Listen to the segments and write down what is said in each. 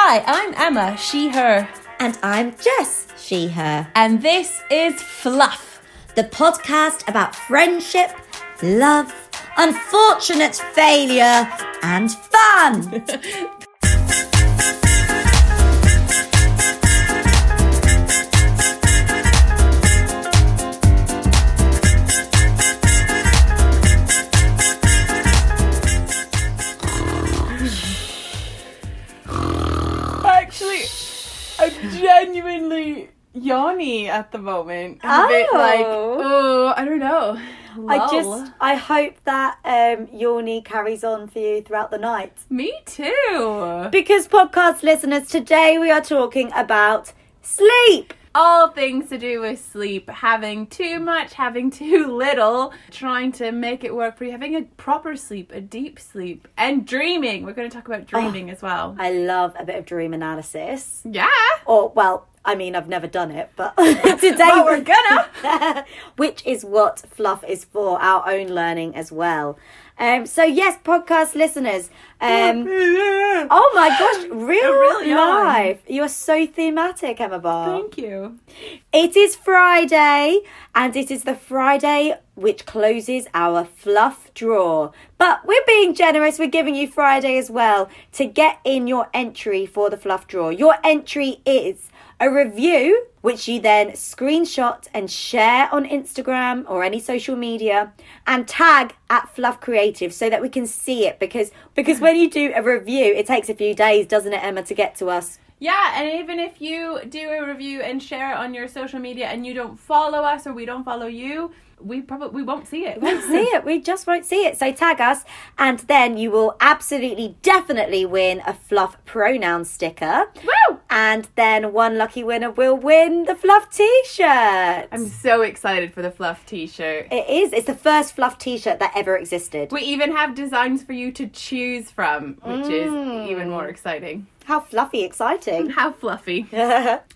Hi, I'm Emma, she, her. And I'm Jess, she, her. And this is Fluff, the podcast about friendship, love, unfortunate failure, and fun. Actually, I'm genuinely yawny at the moment. I'm a bit like, I don't know. Lull. I hope that yawny carries on for you throughout the night. Me too. Because podcast listeners, today we are talking about sleep. All things to do with sleep, having too much, having too little, trying to make it work for you, having a proper sleep, a deep sleep, and dreaming. We're going to talk about dreaming as well. I love a bit of dream analysis. Yeah. Or, well, I mean, I've never done it, but today well, we're gonna. Which is what Fluff is for, our own learning as well. So yes, podcast listeners. Oh my gosh, real life. You are so thematic, Emma Bar. Thank you. It is Friday, and it is the Friday which closes our Fluff drawer. But we're being generous. We're giving you Friday as well to get in your entry for the Fluff drawer. Your entry is a review, which you then screenshot and share on Instagram or any social media and tag at Fluff Creative so that we can see it. Because when you do a review, it takes a few days, doesn't it, Emma, to get to us? Yeah, and even if you do a review and share it on your social media and you don't follow us or we don't follow you, we won't see it. We won't see it. We just won't see it. So tag us, and then you will absolutely, definitely win a Fluff pronoun sticker. Woo! And then one lucky winner will win the Fluff t-shirt. I'm so excited for the Fluff t-shirt. It is. It's the first Fluff t-shirt that ever existed. We even have designs for you to choose from, which is even more exciting. How fluffy exciting. How fluffy.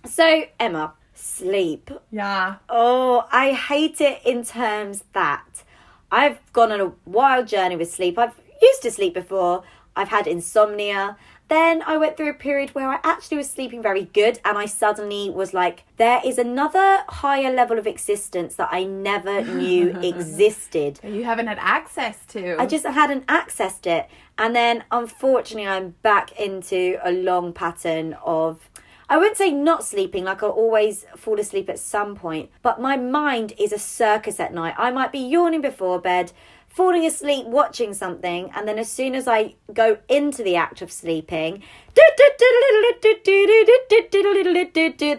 So, Emma, sleep. Yeah. Oh, I hate it in terms that I've gone on a wild journey with sleep. I've used to sleep before. I've had insomnia. Then I went through a period where I actually was sleeping very good, and I suddenly was like, there is another higher level of existence that I never knew existed. You haven't had access to. I just hadn't accessed it. And then, unfortunately, I'm back into a long pattern of, I wouldn't say not sleeping, like I always fall asleep at some point, but my mind is a circus at night. I might be yawning before bed, falling asleep watching something, and then as soon as I go into the act of sleeping,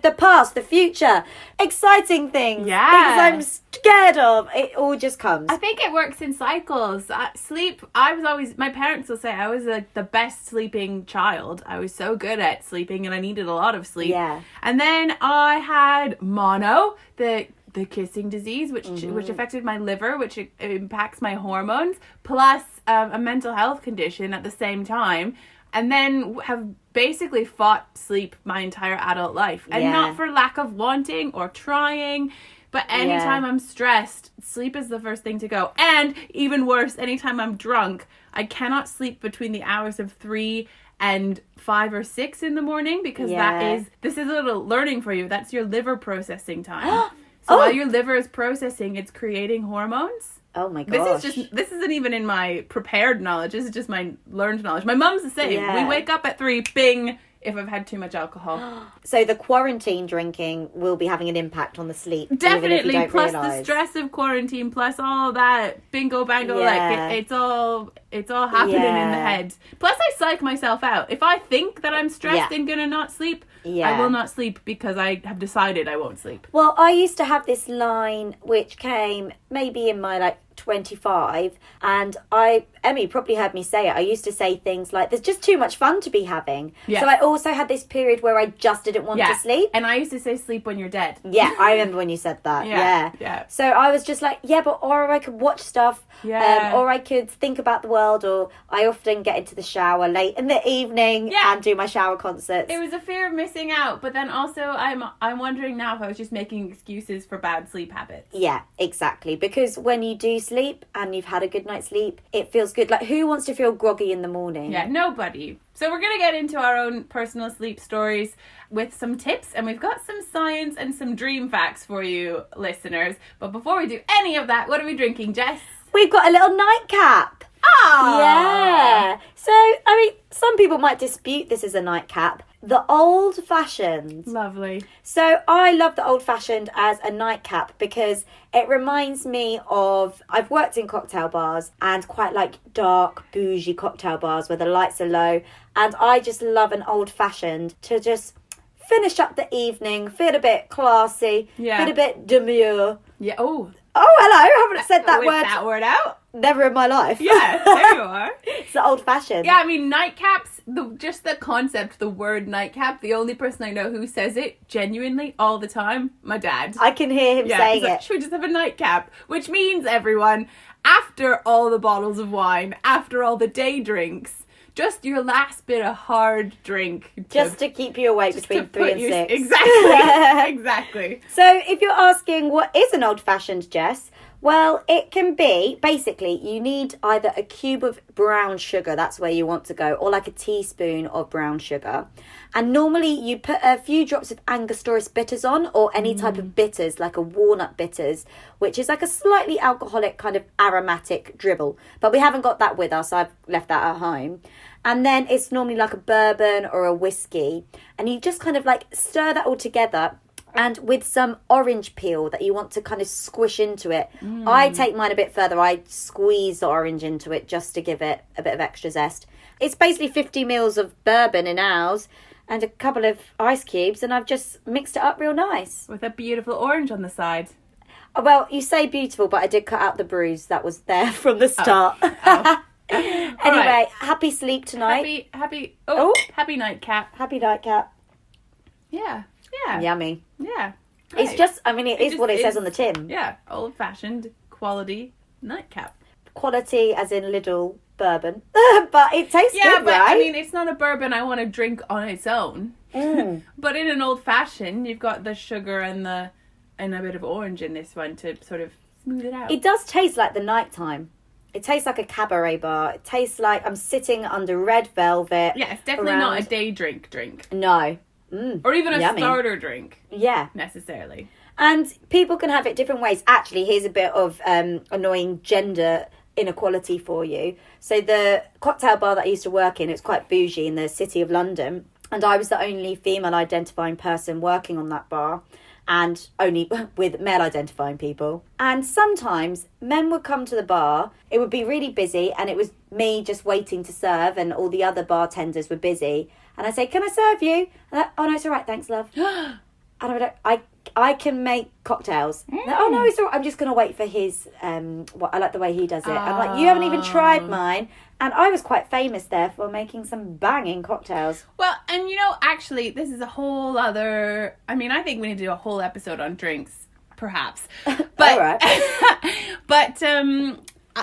the past, the future, exciting things, things I'm scared of, it all just comes. I think it works in cycles. Sleep, my parents will say I was like the best sleeping child. I was so good at sleeping and I needed a lot of sleep. Yeah. And then I had mono, the kissing disease, which affected my liver, which impacts my hormones, plus a mental health condition at the same time, and then have basically fought sleep my entire adult life. And not for lack of wanting or trying, but anytime I'm stressed, sleep is the first thing to go. And even worse, anytime I'm drunk, I cannot sleep between the hours of 3 and 5 or 6 in the morning, because this is a little learning for you. That's your liver processing time. So while your liver is processing, it's creating hormones. Oh my gosh. This isn't even in my prepared knowledge. This is just my learned knowledge. My mum's the same. Yeah. We wake up at 3, bing, if I've had too much alcohol. So the quarantine drinking will be having an impact on the sleep. Definitely, plus the stress of quarantine, plus all that bingo bango, like it's all happening in the head. Plus I psych myself out. If I think that I'm stressed and gonna not sleep, I will not sleep because I have decided I won't sleep. Well, I used to have this line which came maybe in my 25, and Emmy probably heard me say it. I used to say things like, there's just too much fun to be having. So I also had this period where I just didn't want to sleep. And I used to say sleep when you're dead. Yeah, I remember when you said that. Yeah. So I was just like, or I could watch stuff, or I could think about the world, or I often get into the shower late in the evening and do my shower concerts. It was a fear of missing out, but then also I'm wondering now if I was just making excuses for bad sleep habits. Yeah, exactly. Because when you do sleep and you've had a good night's sleep, it feels feels good. Like, who wants to feel groggy in the morning? Yeah, nobody. So we're going to get into our own personal sleep stories with some tips, and we've got some science and some dream facts for you, listeners. But before we do any of that, what are we drinking, Jess? We've got a little nightcap. Ah! Yeah. So, I mean, some people might dispute this is a nightcap. The old-fashioned. Lovely. So I love the old-fashioned as a nightcap because it reminds me of... I've worked in cocktail bars and quite like dark, bougie cocktail bars where the lights are low. And I just love an old-fashioned to just finish up the evening, feel a bit classy, feel a bit demure. Yeah. Oh, hello. I haven't said that with that word out. Never in my life. Yeah, there you are. It's the old-fashioned. Yeah, I mean, nightcaps, just the concept, the word nightcap, the only person I know who says it genuinely all the time, my dad. I can hear him saying he's like, should we just have a nightcap? Which means, everyone, after all the bottles of wine, after all the day drinks, just your last bit of hard drink. Just to keep you awake between 3 and 6. Exactly. Exactly. So if you're asking what is an old-fashioned, Jess, well, it can be, basically, you need either a cube of brown sugar, that's where you want to go, or like a teaspoon of brown sugar. And normally you put a few drops of Angostura bitters on, or any type of bitters, like a walnut bitters, which is like a slightly alcoholic kind of aromatic dribble. But we haven't got that with us, I've left that at home. And then it's normally like a bourbon or a whiskey. And you just kind of like stir that all together. And with some orange peel that you want to kind of squish into it. I take mine a bit further. I squeeze the orange into it just to give it a bit of extra zest. It's basically 50 mils of bourbon in ours and a couple of ice cubes, and I've just mixed it up real nice. With a beautiful orange on the side. Well, you say beautiful, but I did cut out the bruise that was there from the start. Anyway, right. Happy sleep tonight. Happy nightcap. Happy nightcap. Yeah. Yummy. Yeah. It's Right. just, I mean, it is what it says is, on the tin. Yeah, old-fashioned quality nightcap. Quality as in little bourbon. But it tastes good, but right? I mean, it's not a bourbon I want to drink on its own. But in an old-fashioned, you've got the sugar and a bit of orange in this one to sort of smooth it out. It does taste like the nighttime. It tastes like a cabaret bar. It tastes like I'm sitting under red velvet. Yeah, it's definitely not a day drink. No. Or even a Yummy. starter drink. Yeah. Necessarily. And people can have it different ways. Actually, here's a bit of annoying gender inequality for you. So the cocktail bar that I used to work in, it's quite bougie in the city of London. And I was the only female identifying person working on that bar. And only with male identifying people. And sometimes men would come to the bar, it would be really busy, and it was me just waiting to serve, and all the other bartenders were busy. And I say, can I serve you? And oh no, it's all right, thanks, love. And I can make cocktails. Oh no, it's all right. I'm just going to wait for his, I like the way he does it. I'm like, you haven't even tried mine. And I was quite famous there for making some banging cocktails. Well, and actually, this is a whole other... I mean, I think we need to do a whole episode on drinks, perhaps. But, all right. But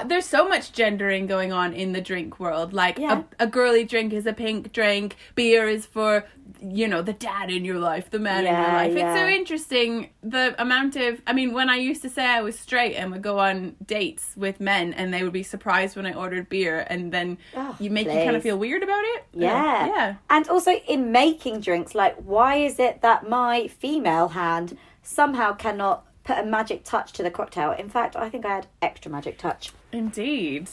there's so much gendering going on in the drink world. Like, a girly drink is a pink drink. Beer is for, the dad in your life, the man in your life. Yeah. It's so interesting, the amount of... I mean, when I used to say I was straight and would go on dates with men, and they would be surprised when I ordered beer, and then you kind of feel weird about it. Yeah. And also in making drinks, like, why is it that my female hand somehow cannot put a magic touch to the cocktail? In fact, I think I had extra magic touch. Indeed.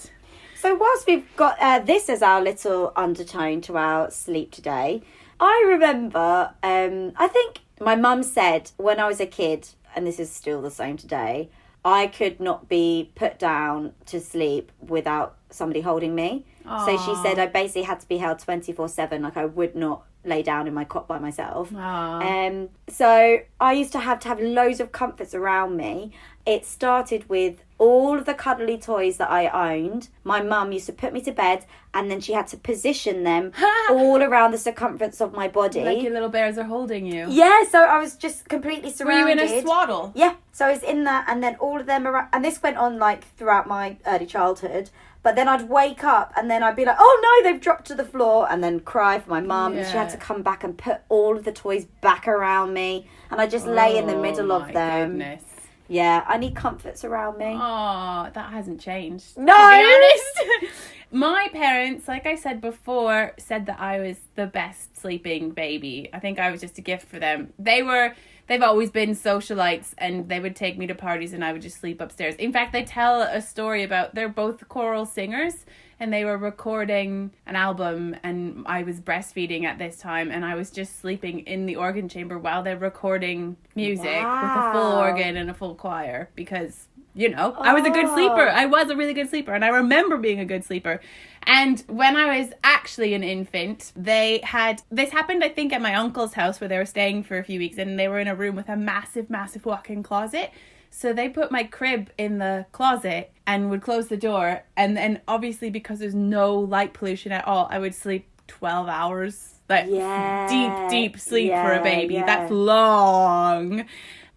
So whilst we've got this as our little undertone to our sleep today, I remember, I think my mum said when I was a kid, and this is still the same today, I could not be put down to sleep without somebody holding me. Aww. So she said I basically had to be held 24/7, like I would not lay down in my cot by myself. So I used to have loads of comforts around me. It started with all of the cuddly toys that I owned. My mum used to put me to bed, and then she had to position them all around the circumference of my body. Like your little bears are holding you. Yeah, so I was just completely surrounded. Were you in a swaddle? Yeah, so I was in that, and then all of them around, and this went on like throughout my early childhood. But then I'd wake up, and then I'd be like, oh no, they've dropped to the floor, and then cry for my mum. And she had to come back and put all of the toys back around me, and I just lay in the middle of them. Goodness. Yeah, I need comforts around me. Oh, that hasn't changed. No! To be honest. My parents, like I said before, said that I was the best sleeping baby. I think I was just a gift for them. They've always been socialites, and they would take me to parties and I would just sleep upstairs. In fact, they tell a story about, they're both choral singers, and they were recording an album, and I was breastfeeding at this time, and I was just sleeping in the organ chamber while they're recording music with a full organ and a full choir, because, you know, I was a good sleeper. I was a really good sleeper, and I remember being a good sleeper. And when I was actually an infant, this happened, I think, at my uncle's house where they were staying for a few weeks, and they were in a room with a massive, massive walk-in closet. So they put my crib in the closet and would close the door. And then obviously, because there's no light pollution at all, I would sleep 12 hours. Like deep sleep for a baby. Yeah. That's long.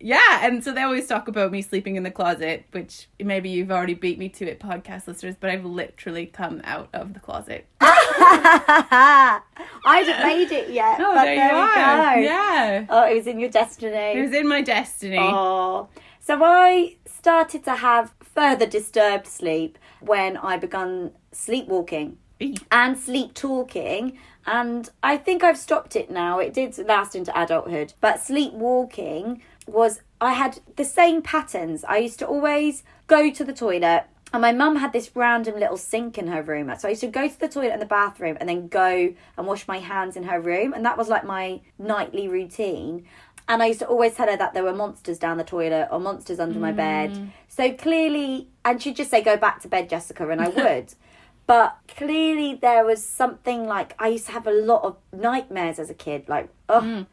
Yeah, and so they always talk about me sleeping in the closet, which maybe you've already beat me to it, podcast listeners, but I've literally come out of the closet. I haven't made it yet. Oh, but there you you are. go. Yeah. Oh, it was in your destiny. It was in my destiny. Oh. So I started to have further disturbed sleep when I began sleepwalking and sleep talking. And I think I've stopped it now. It did last into adulthood. But sleepwalking I had the same patterns. I used to always go to the toilet, and my mum had this random little sink in her room. So I used to go to the toilet and the bathroom and then go and wash my hands in her room. And that was like my nightly routine. And I used to always tell her that there were monsters down the toilet or monsters under my bed. So clearly, and she'd just say, go back to bed, Jessica, and I would. But clearly there was something like, I used to have a lot of nightmares as a kid, like, my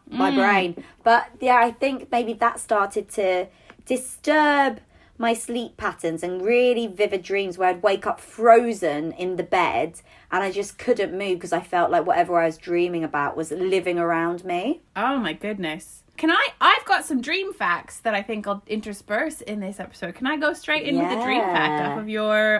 brain. But yeah, I think maybe that started to disturb my sleep patterns and really vivid dreams where I'd wake up frozen in the bed and I just couldn't move because I felt like whatever I was dreaming about was living around me. Oh my goodness. I've got some dream facts that I think I'll intersperse in this episode. Can I go straight in with a dream fact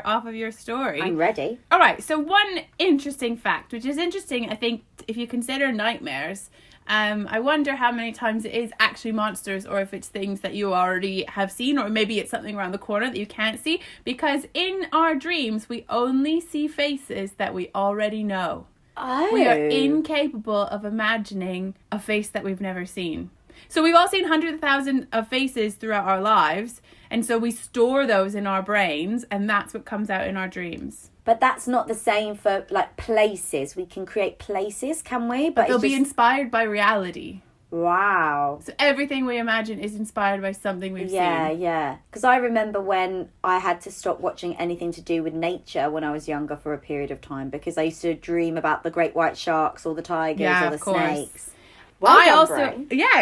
off of your story? I'm ready. All right. So one interesting fact, which is interesting, I think, if you consider nightmares, I wonder how many times it is actually monsters or if it's things that you already have seen, or maybe it's something around the corner that you can't see, because in our dreams, we only see faces that we already know. Oh. We are incapable of imagining a face that we've never seen. So we've all seen hundreds of thousands of faces throughout our lives, and so we store those in our brains, and that's what comes out in our dreams. But that's not the same for, like, places. We can create places, can we? But they'll be inspired by reality. Wow. So everything we imagine is inspired by something we've seen. Yeah. Because I remember when I had to stop watching anything to do with nature when I was younger for a period of time, because I used to dream about the great white sharks or the tigers or the snakes.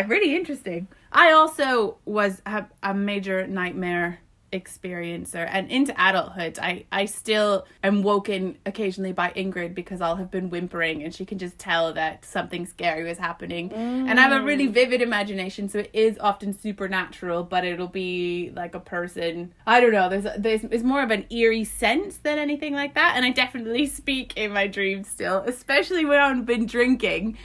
Really interesting. I also was a major nightmare experiencer, and into adulthood I still am woken occasionally by Ingrid because I'll have been whimpering and she can just tell that something scary was happening. And I have a really vivid imagination, so it is often supernatural, but it'll be like a person. I don't know, there's more of an eerie sense than anything like that, and I definitely speak in my dreams still, especially when I've been drinking.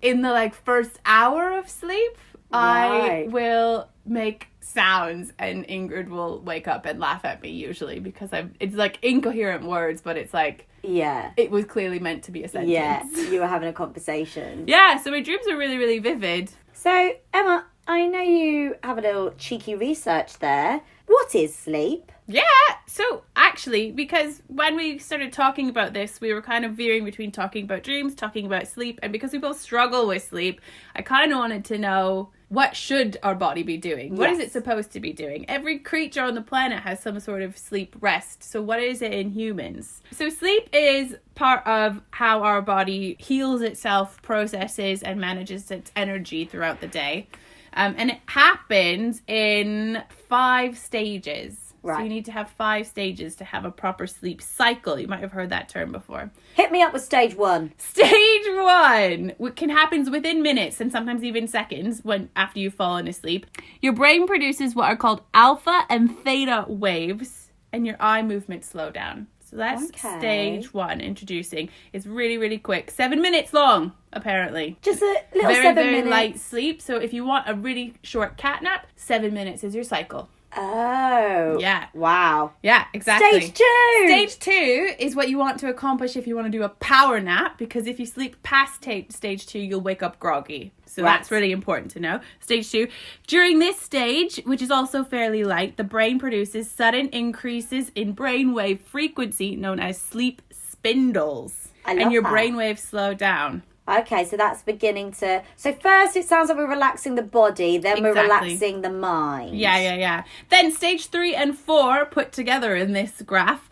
In the first hour of sleep, I will make sounds and Ingrid will wake up and laugh at me usually, because it's like incoherent words, but it's like, it was clearly meant to be a sentence. Yeah, you were having a conversation. Yeah, so my dreams are really, really vivid. So, Emma, I know you have a little cheeky research there. What is sleep? Yeah, so actually, because when we started talking about this, we were kind of veering between talking about dreams, talking about sleep, and because we both struggle with sleep, I kind of wanted to know, what should our body be doing? What is it supposed to be doing? Every creature on the planet has some sort of sleep rest. So what is it in humans? So sleep is part of how our body heals itself, processes, and manages its energy throughout the day. And it happens in 5 stages. Right. So you need to have 5 stages to have a proper sleep cycle. You might have heard that term before. Hit me up with stage 1. Stage 1 can happen within minutes and sometimes even seconds after you've fallen asleep. Your brain produces what are called alpha and theta waves, and your eye movements slow down. So that's stage 1, introducing. It's really, really quick. 7 minutes long, apparently. Just a little very, 7 very minutes. Light sleep. So if you want a really short cat nap, 7 minutes is your cycle. Oh. Yeah. Wow. Yeah, exactly. Stage 2. Stage 2 is what you want to accomplish if you want to do a power nap, because if you sleep past stage 2, you'll wake up groggy. So that's really important to know. Stage 2. During this stage, which is also fairly light, the brain produces sudden increases in brainwave frequency known as sleep spindles. And your brainwaves slow down. Okay, so that's beginning to... So first it sounds like we're relaxing the body, then we're relaxing the mind. Yeah. Then stage 3 and 4 put together in this graph.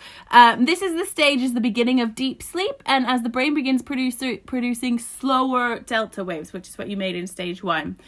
This is the stage is the beginning of deep sleep, and as the brain begins producing slower delta waves, which is what you made in stage 1.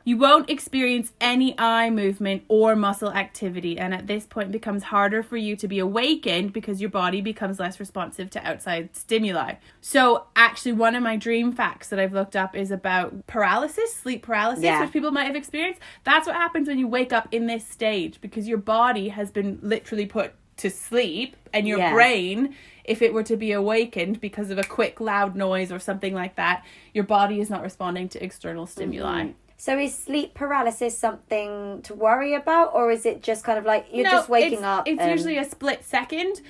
You won't experience any eye movement or muscle activity, and at this point it becomes harder for you to be awakened because your body becomes less responsive to outside stimuli. So actually one of my dream facts that I've looked up is about paralysis, sleep paralysis, which people might have experienced. That's what happens when you wake up in this stage, because your body has been literally put to sleep, and your brain, if it were to be awakened because of a quick loud noise or something like that, your body is not responding to external stimuli. Mm-hmm. So is sleep paralysis something to worry about, or is it just kind of like you're just waking up? It's usually a split second.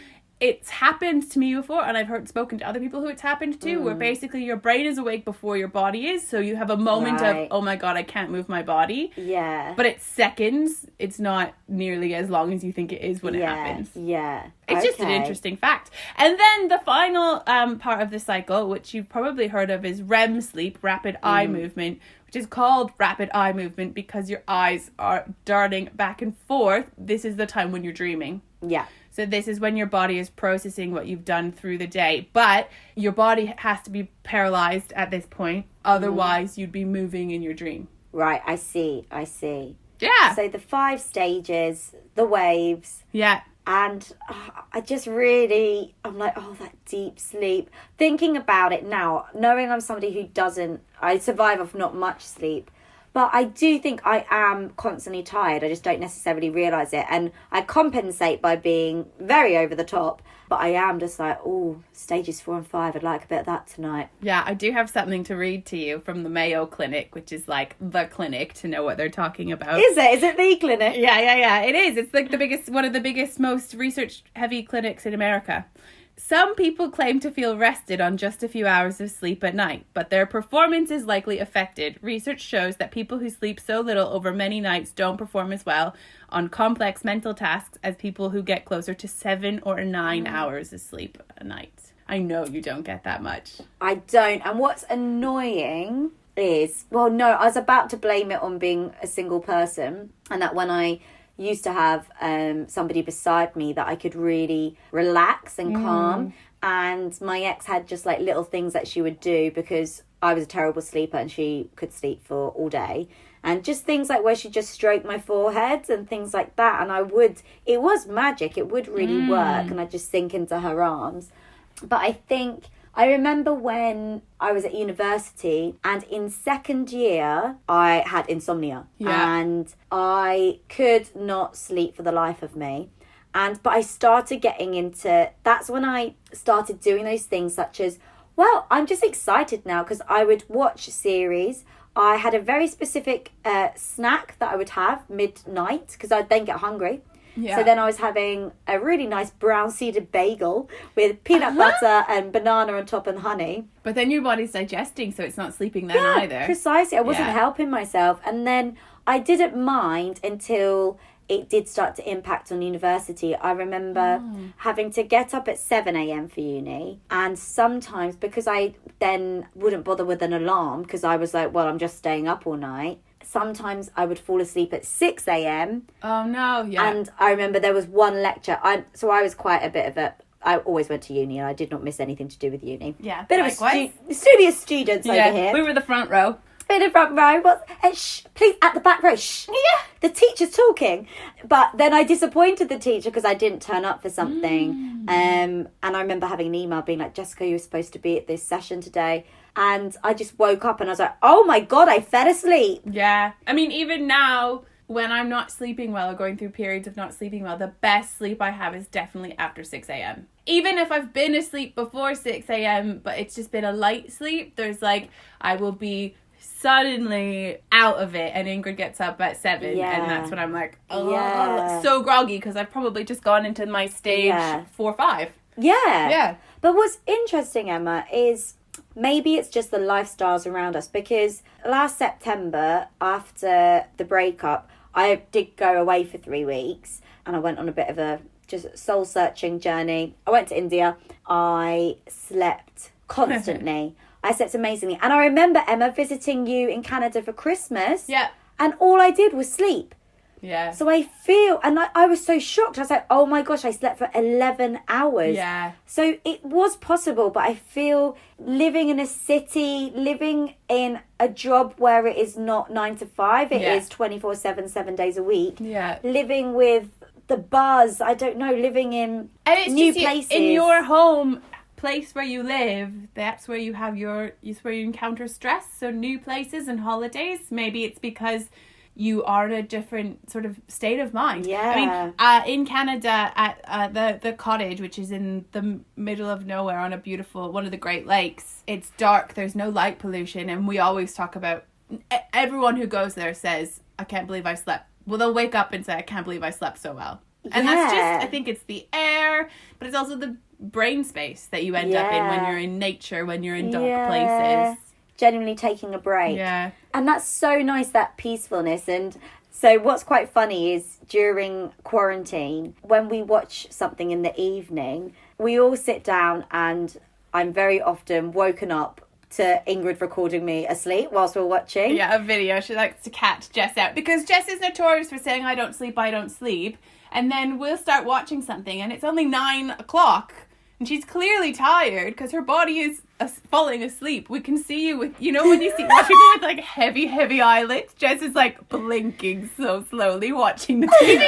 It's happened to me before, and I've spoken to other people who it's happened to, where basically your brain is awake before your body is, so you have a moment of, oh my god, I can't move my body. Yeah. But it's seconds. It's not nearly as long as you think it is when it happens. Yeah. It's just an interesting fact. And then the final part of the cycle, which you've probably heard of, is REM sleep, rapid eye movement, which is called rapid eye movement because your eyes are darting back and forth. This is the time when you're dreaming. Yeah. So this is when your body is processing what you've done through the day. But your body has to be paralyzed at this point. Otherwise, you'd be moving in your dream. Right, I see. Yeah. So the 5 stages, the waves. Yeah. And I just really, I'm like, oh, that deep sleep. Thinking about it now, knowing I'm somebody who I survive off not much sleep. But I do think I am constantly tired. I just don't necessarily realise it. And I compensate by being very over the top. But I am just like, oh, stages 4 and 5. I'd like a bit of that tonight. Yeah, I do have something to read to you from the Mayo Clinic, which is like the clinic to know what they're talking about. Is it? Is it the clinic? Yeah. It is. It's like one of the biggest, most research-heavy clinics in America. Some people claim to feel rested on just a few hours of sleep at night, but their performance is likely affected. Research shows that people who sleep so little over many nights don't perform as well on complex mental tasks as people who get closer to 7 or 9 hours of sleep a night. I know you don't get that much. I don't. And what's annoying is, well, no, I was about to blame it on being a single person, and that when I used to have somebody beside me that I could really relax and calm, and my ex had just like little things that she would do because I was a terrible sleeper and she could sleep for all day, and just things like where she just stroked my forehead and things like that, and it was magic, it would really work, and I'd just sink into her arms. But I remember when I was at university, and in second year, I had insomnia. Yeah. And I could not sleep for the life of me. But I started getting into... That's when I started doing those things such as, well, I'm just excited now because I would watch series. I had a very specific snack that I would have midnight because I'd then get hungry. Yeah. So then I was having a really nice brown seeded bagel with peanut butter and banana on top and honey. But then your body's digesting, so it's not sleeping then either. Precisely. I wasn't helping myself. And then I didn't mind until it did start to impact on university. I remember having to get up at 7 a.m. for uni. And sometimes, because I then wouldn't bother with an alarm, because I was like, well, I'm just staying up all night. Sometimes I would fall asleep at 6 a.m. Oh, no, yeah. And I remember there was one lecture. So I was quite a bit of a... I always went to uni and I did not miss anything to do with uni. Yeah, bit likewise. Of a studious students over here. We were the front row. Bit of front row. Shh, please, at the back row. Shh. Yeah. The teacher's talking. But then I disappointed the teacher because I didn't turn up for something. And I remember having an email being like, Jessica, you were supposed to be at this session today. And I just woke up and I was like, oh my God, I fell asleep. Yeah. I mean, even now, when I'm not sleeping well or going through periods of not sleeping well, the best sleep I have is definitely after 6 a.m. Even if I've been asleep before 6 a.m., but it's just been a light sleep, there's like, I will be suddenly out of it, and Ingrid gets up at 7, Yeah. and that's when I'm like, Yeah. so groggy, because I've probably just gone into my stage 4 or 5. Yeah. But what's interesting, Emma, is maybe it's just the lifestyles around us, because last September, after the breakup, I did go away for 3 weeks, and I went on a bit of a just soul-searching journey. I went to India. I slept constantly. I slept amazingly. And I remember, Emma, visiting you in Canada for Christmas. Yeah. And all I did was sleep. Yeah. So I feel, and I was so shocked. I was like, oh my gosh, I slept for 11 hours. Yeah. So it was possible, but I feel living in a city, living in a job where it is not 9 to 5, it is 24/7, 7 days a week. Yeah. Living with the buzz, I don't know, living in And it's new just places. in your home place where you live, that's where you have where you encounter stress. So new places and holidays, maybe it's because you are in a different sort of state of mind. Yeah. I mean, in Canada, at the cottage, which is in the middle of nowhere on one of the Great Lakes, it's dark, there's no light pollution, and we always talk about, everyone who goes there says, I can't believe I slept. Well, they'll wake up and say, I can't believe I slept so well. And that's just, I think it's the air, but it's also the brain space that you end up in when you're in nature, when you're in dark places. Genuinely taking a break. Yeah. And that's so nice, that peacefulness. And so what's quite funny is during quarantine, when we watch something in the evening, we all sit down, and I'm very often woken up to Ingrid recording me asleep whilst we're watching. Yeah, a video. She likes to catch Jess out, because Jess is notorious for saying, I don't sleep. And then we'll start watching something, and it's only 9 o'clock. And she's clearly tired because her body is falling asleep. We can see you with, when you watch people with like heavy eyelids. Jess is like blinking so slowly watching the TV.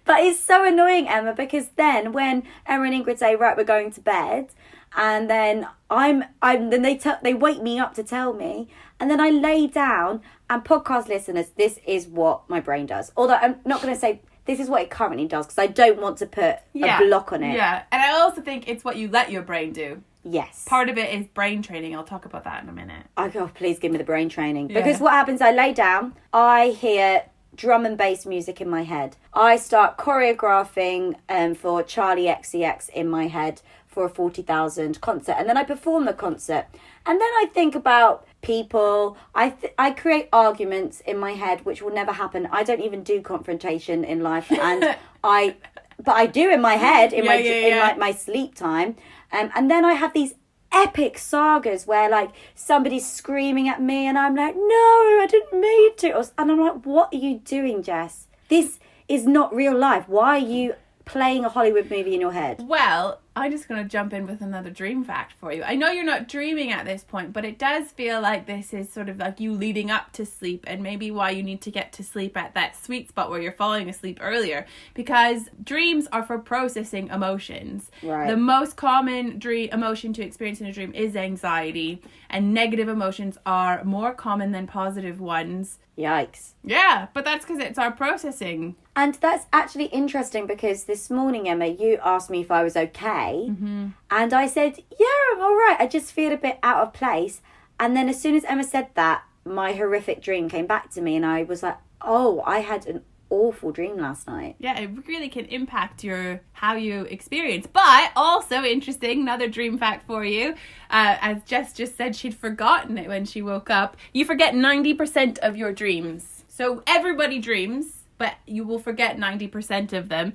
But it's so annoying, Emma, because then when Emma and Ingrid say, right, we're going to bed, and then then they wake me up to tell me, and then I lay down, and podcast listeners, this is what my brain does. Although I'm not going to say this is what it currently does, because I don't want to put a block on it. Yeah, and I also think it's what you let your brain do. Yes. Part of it is brain training. I'll talk about that in a minute. Oh, please give me the brain training. Because what happens, I lay down, I hear drum and bass music in my head. I start choreographing for Charlie XCX in my head for a 40,000 concert. And then I perform the concert. And then I think about people. I create arguments in my head which will never happen. I don't even do confrontation in life, and but I do in my head in my sleep time. And then I have these epic sagas where like somebody's screaming at me, and I'm like, no, I didn't mean to. And I'm like, what are you doing, Jess? This is not real life. Why are you playing a Hollywood movie in your head? Well, I'm just going to jump in with another dream fact for you. I know you're not dreaming at this point, but it does feel like this is sort of like you leading up to sleep, and maybe why you need to get to sleep at that sweet spot where you're falling asleep earlier, because dreams are for processing emotions. Right. The most common emotion to experience in a dream is anxiety, and negative emotions are more common than positive ones. Yikes. Yeah, but that's because it's our processing. And that's actually interesting, because this morning, Emma, you asked me if I was okay. Mm-hmm. And I said, yeah, I'm all right. I just feel a bit out of place. And then as soon as Emma said that, my horrific dream came back to me, and I was like, oh, I had an awful dream last night. Yeah, it really can impact how you experience. But also interesting, another dream fact for you. As Jess just said, she'd forgotten it when she woke up. You forget 90% of your dreams. So everybody dreams, but you will forget 90% of them.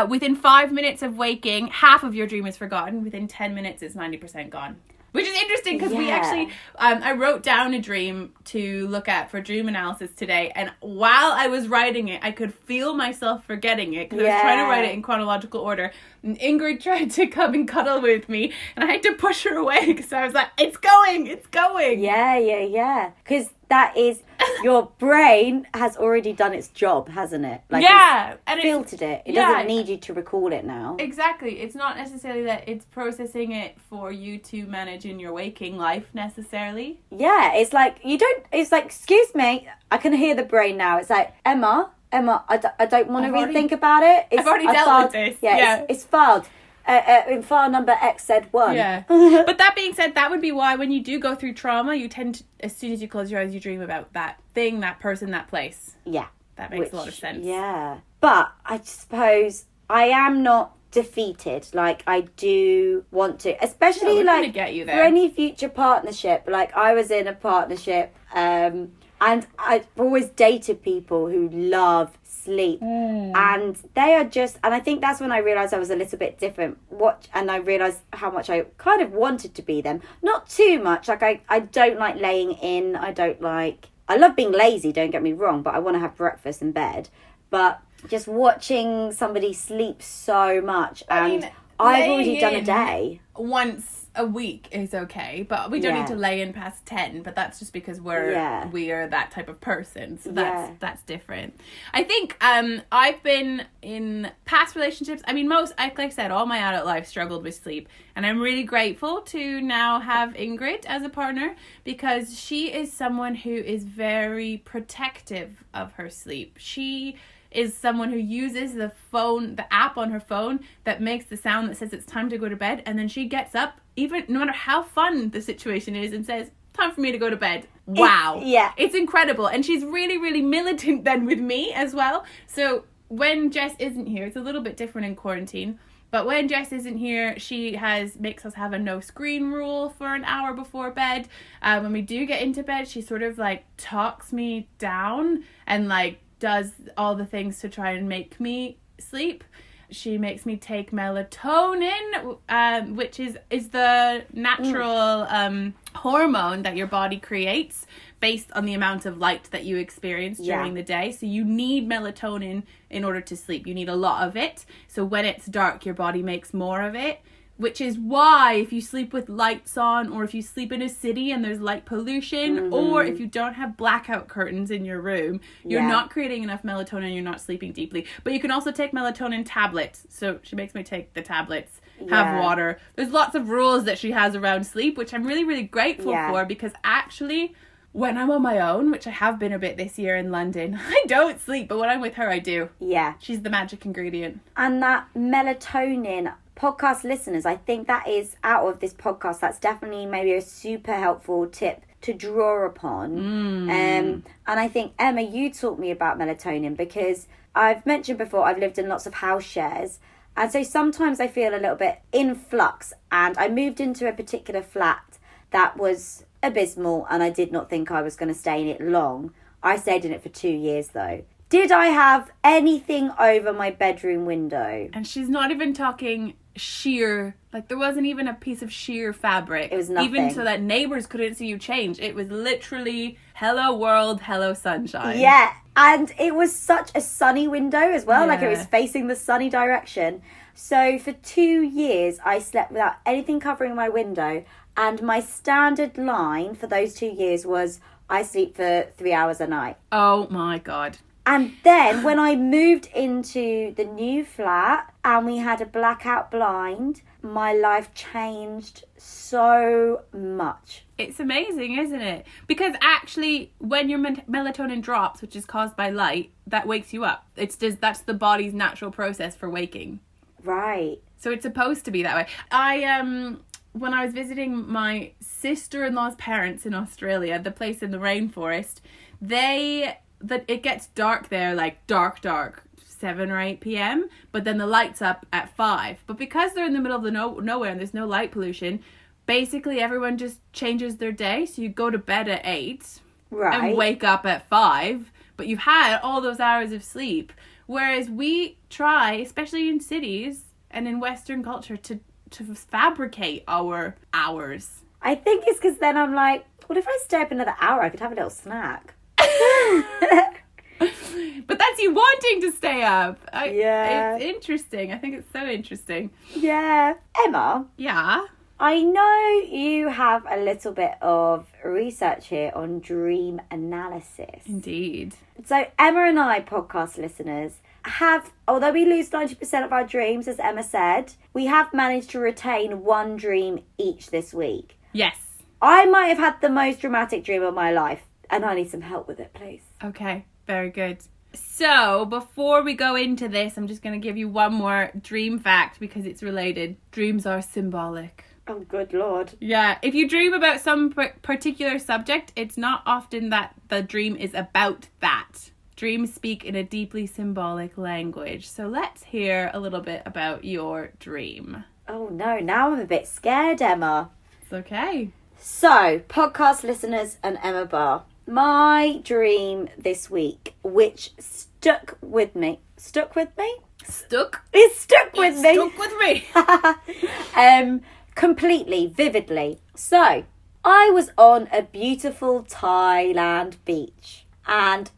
Within 5 minutes of waking, half of your dream is forgotten. Within 10 minutes, it's 90% gone. Which is interesting, because we actually, I wrote down a dream to look at for dream analysis today, and while I was writing it, I could feel myself forgetting it, because I was trying to write it in chronological order, and Ingrid tried to come and cuddle with me, and I had to push her away, because I was like, it's going! Yeah. Because that is, your brain has already done its job, hasn't it? Like, and it's filtered it. It doesn't need you to recall it now. Exactly. It's not necessarily that it's processing it for you to manage in your waking life, necessarily. Yeah, it's like, excuse me, I can hear the brain now. It's like, Emma, I don't want to really think about it. I've already dealt with this. Yeah. It's filed. in file number XZ1. Yeah. But that being said, that would be why when you do go through trauma, you tend to, as soon as you close your eyes, you dream about that thing, that person, that place. Yeah. That makes a lot of sense. Yeah. But I suppose I am not defeated. Like, I do want to, especially like get you there. for any future partnership. Like, I was in a partnership and I've always dated people who love sleep, and they are just, and I think that's when I realised I was a little bit different. And I realised how much I kind of wanted to be them. Not too much. Like, I don't like laying in. I love being lazy, don't get me wrong, but I want to have breakfast in bed. But just watching somebody sleep so much, and I've already done a day. Once a week is okay, but we don't need to lay in past 10, but that's just because we are that type of person, so that's different. I think I've been in past relationships, I mean, like I said, all my adult life struggled with sleep, and I'm really grateful to now have Ingrid as a partner, because she is someone who is very protective of her sleep. She is someone who uses the app on her phone that makes the sound that says it's time to go to bed, and then she gets up, even no matter how fun the situation is, and says, time for me to go to bed. Wow. It's incredible. And she's really, really militant then with me as well. So when Jess isn't here, it's a little bit different in quarantine, but when Jess isn't here, she makes us have a no screen rule for an hour before bed. When we do get into bed, she sort of like talks me down and like does all the things to try and make me sleep. She makes me take melatonin, which is the natural hormone that your body creates based on the amount of light that you experience during the day. So you need melatonin in order to sleep. You need a lot of it. So when it's dark, your body makes more of it, which is why if you sleep with lights on, or if you sleep in a city and there's light pollution, or if you don't have blackout curtains in your room, you're not creating enough melatonin, you're not sleeping deeply. But you can also take melatonin tablets. So she makes me take the tablets, have water. There's lots of rules that she has around sleep, which I'm really, really grateful for, because actually when I'm on my own, which I have been a bit this year in London, I don't sleep, but when I'm with her, I do. Yeah. She's the magic ingredient. And that melatonin, podcast listeners, I think that is, out of this podcast, that's definitely maybe a super helpful tip to draw upon. And I think, Emma, you taught me about melatonin, because I've mentioned before, I've lived in lots of house shares. And so sometimes I feel a little bit in flux. And I moved into a particular flat that was abysmal, and I did not think I was going to stay in it long. I stayed in it for 2 years though. Did I have anything over my bedroom window? And she's not even talking sheer, like there wasn't even a piece of sheer fabric. It was nothing. Even so that neighbours couldn't see you change. It was literally hello world, hello sunshine. Yeah, and it was such a sunny window as well. Like it was facing the sunny direction. So for 2 years I slept without anything covering my window, and my standard line for those 2 years was I sleep for 3 hours a night. Oh my God. And then when I moved into the new flat and we had a blackout blind, my life changed so much. It's amazing, isn't it? Because actually when your melatonin drops, which is caused by light, that wakes you up. That's the body's natural process for waking. Right. So it's supposed to be that way. When I was visiting my sister-in-law's parents in Australia, the place in the rainforest, it gets dark there, like dark, 7 or 8 p.m, but then the light's up at 5. But because they're in the middle of the nowhere and there's no light pollution, basically everyone just changes their day. So you go to bed at 8 and wake up at 5, but you've had all those hours of sleep. Whereas we try, especially in cities and in Western culture, to fabricate our hours. I think it's because then I'm like, what if I stay up another hour? I could have a little snack. But that's you wanting to stay up. It's interesting. I think it's so interesting. Yeah. Emma? Yeah? I know you have a little bit of research here on dream analysis. Indeed. So Emma and I, podcast listeners, although we lose 90% of our dreams, as Emma said, we have managed to retain one dream each this week. Yes. I might have had the most dramatic dream of my life, and I need some help with it, please. Okay, very good. So, before we go into this, I'm just going to give you one more dream fact because it's related. Dreams are symbolic. Oh, good Lord. Yeah, if you dream about some particular subject, it's not often that the dream is about that. Dreams speak in a deeply symbolic language. So let's hear a little bit about your dream. Oh, no. Now I'm a bit scared, Emma. It's okay. So, podcast listeners and Emma Barr. My dream this week, which stuck with me. Stuck with me? Stuck? It stuck with me. Stuck with me. Completely, vividly. So, I was on a beautiful Thailand beach. And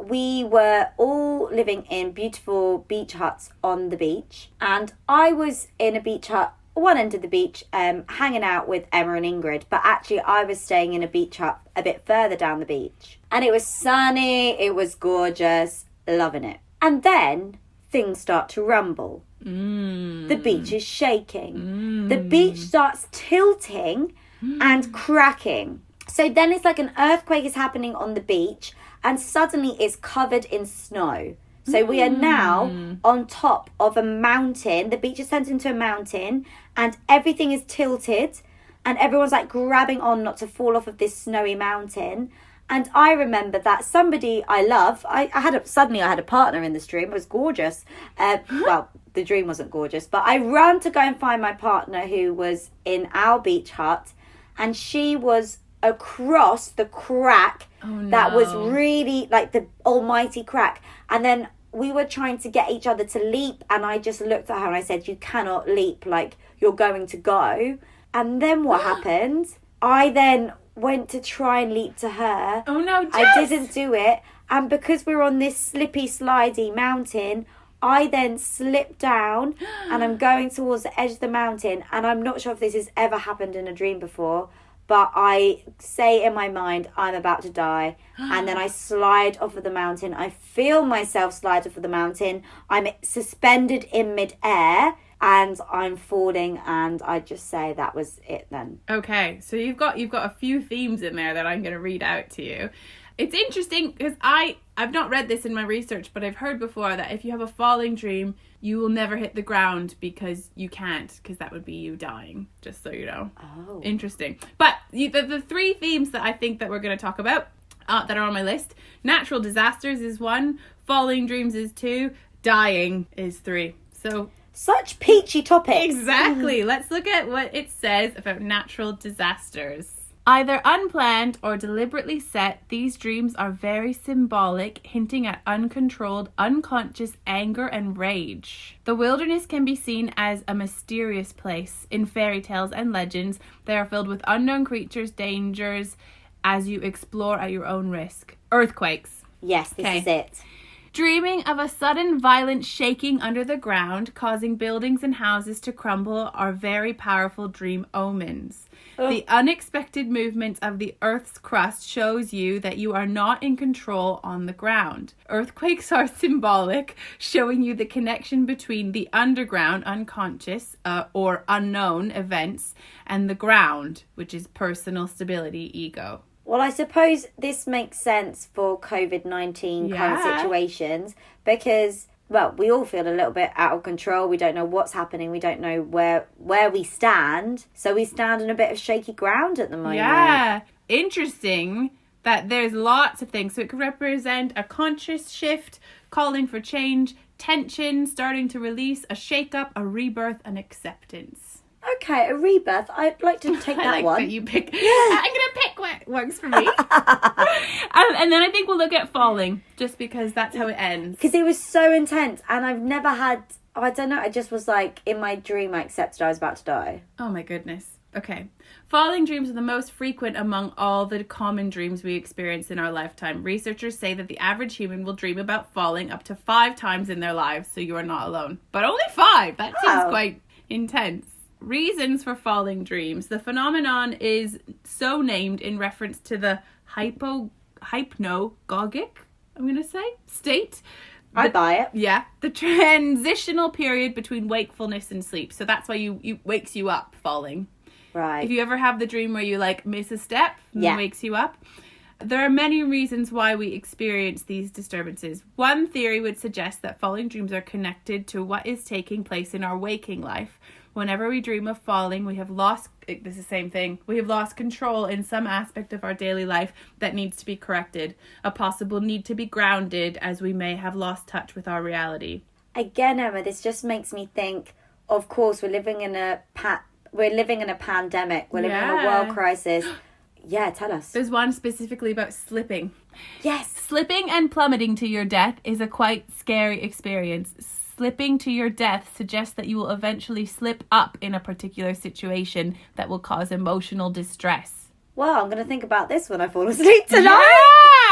we were all living in beautiful beach huts on the beach. And I was in a beach hut, one end of the beach, hanging out with Emma and Ingrid. But actually, I was staying in a beach hut a bit further down the beach. And it was sunny, it was gorgeous, loving it. And then things start to rumble. The beach is shaking. The beach starts tilting and cracking. So then it's like an earthquake is happening on the beach and suddenly it's covered in snow. So we are now on top of a mountain. The beach is turned into a mountain and everything is tilted and everyone's like grabbing on not to fall off of this snowy mountain. And I remember that somebody I love, I had a partner in this dream. It was gorgeous. Well, the dream wasn't gorgeous, but I ran to go and find my partner who was in our beach hut, and she was across the crack that was really like the almighty crack. And then we were trying to get each other to leap, and I just looked at her and I said, "You cannot leap, like you're going to go." And then what happened? I then went to try and leap to her. Oh no, Jess! I didn't do it. And because we're on this slippy, slidey mountain, I then slipped down and I'm going towards the edge of the mountain. And I'm not sure if this has ever happened in a dream before, but I say in my mind, I'm about to die. And then I slide off of the mountain. I feel myself slide off of the mountain. I'm suspended in midair. And I'm falling, and I just say that was it then. Okay, so you've got a few themes in there that I'm going to read out to you. It's interesting because I've not read this in my research, but I've heard before that if you have a falling dream, you will never hit the ground because you can't, because that would be you dying, just so you know. Oh. Interesting. But the three themes that I think that we're going to talk about that are on my list, natural disasters is 1, falling dreams is 2, dying is 3. So... such peachy topics. Exactly. Let's look at what it says about natural disasters. Either unplanned or deliberately set, these dreams are very symbolic, hinting at uncontrolled, unconscious anger and rage. The wilderness can be seen as a mysterious place. In fairy tales and legends, they are filled with unknown creatures, dangers, as you explore at your own risk. Earthquakes. Yes, this is it. Dreaming of a sudden violent shaking under the ground, causing buildings and houses to crumble, are very powerful dream omens. The unexpected movement of the Earth's crust shows you that you are not in control on the ground. Earthquakes are symbolic, showing you the connection between the underground, unconscious, or unknown events, and the ground, which is personal stability, ego. Well, I suppose this makes sense for COVID-19 kind of situations because, well, we all feel a little bit out of control. We don't know what's happening. We don't know where we stand. So we stand on a bit of shaky ground at the moment. Yeah. Interesting that there's lots of things. So it could represent a conscious shift, calling for change, tension, starting to release, a shake-up, a rebirth, and acceptance. Okay, a rebirth. I'd like to take that one. That you pick. Yeah. I'm going to pick what works for me. And then I think we'll look at falling, just because that's how it ends. Because it was so intense, and I've never had... I don't know, I just was like, in my dream, I accepted I was about to die. Oh my goodness. Okay. Falling dreams are the most frequent among all the common dreams we experience in our lifetime. Researchers say that the average human will dream about falling up to 5 times in their lives, so you are not alone. But only 5! That seems quite intense. Reasons for falling dreams. The phenomenon is so named in reference to the hypnagogic, I'm going to say, state. I buy it. Yeah. The transitional period between wakefulness and sleep. So that's why you wakes you up, falling. Right. If you ever have the dream where you like miss a step and it wakes you up. There are many reasons why we experience these disturbances. One theory would suggest that falling dreams are connected to what is taking place in our waking life. Whenever we dream of falling, we have lost control in some aspect of our daily life that needs to be corrected. A possible need to be grounded, as we may have lost touch with our reality. Again, Emma, this just makes me think, of course, we're living in a pandemic. We're living in a world crisis. Yeah, tell us. There's one specifically about slipping. Yes. Slipping and plummeting to your death is a quite scary experience. Slipping to your death suggests that you will eventually slip up in a particular situation that will cause emotional distress. Well, I'm going to think about this when I fall asleep tonight.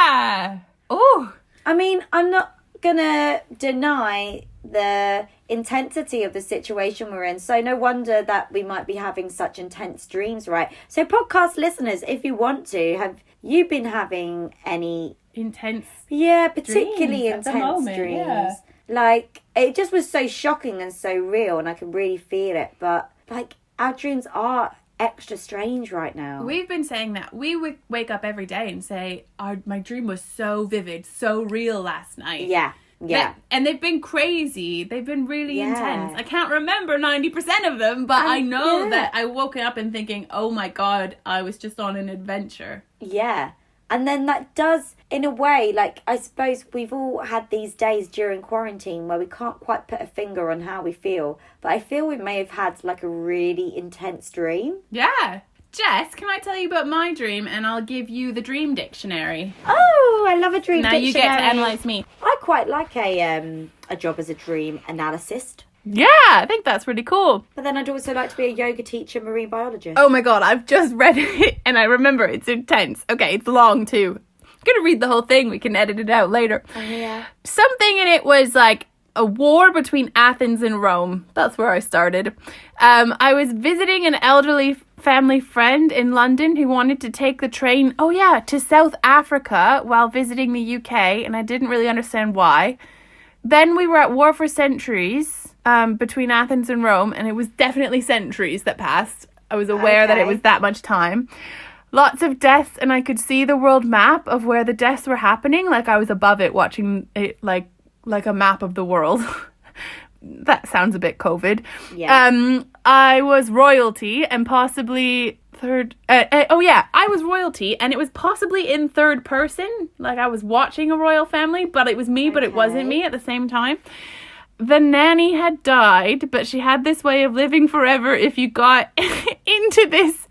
Yeah! Oh! I mean, I'm not going to deny the intensity of the situation we're in. So no wonder that we might be having such intense dreams, right? So podcast listeners, if you want to, have you been having any intense particularly dreams intense dreams? Yeah. Like, it just was so shocking and so real, and I could really feel it. But like, our dreams are extra strange right now. We've been saying that. We would wake up every day and say, my dream was so vivid, so real last night. Yeah. And they've been crazy. They've been really intense. I can't remember 90% of them, but I know that I woke up and thinking, oh my God, I was just on an adventure. Yeah. And then that does, in a way, like, I suppose we've all had these days during quarantine where we can't quite put a finger on how we feel. But I feel we may have had, like, a really intense dream. Yeah. Jess, can I tell you about my dream, and I'll give you the dream dictionary? Oh, I love a dream dictionary. Now you get to analyse me. I quite like a job as a dream analyst. Yeah, I think that's really cool. But then I'd also like to be a yoga teacher, marine biologist. Oh my God, I've just read it and I remember it's intense. Okay, it's long too. I'm going to read the whole thing. We can edit it out later. Oh, yeah. Something in it was like a war between Athens and Rome. That's where I started. I was visiting an elderly family friend in London who wanted to take the train, to South Africa while visiting the UK, and I didn't really understand why. Then we were at war for centuries between Athens and Rome, and it was definitely centuries that passed. I was aware that it was that much time. Lots of deaths, and I could see the world map of where the deaths were happening. Like, I was above it watching it like a map of the world. That sounds a bit COVID. Yeah. I was royalty and possibly I was royalty, and it was possibly in third person. Like, I was watching a royal family, but it was me, but it wasn't me at the same time. The nanny had died, but she had this way of living forever if you got into this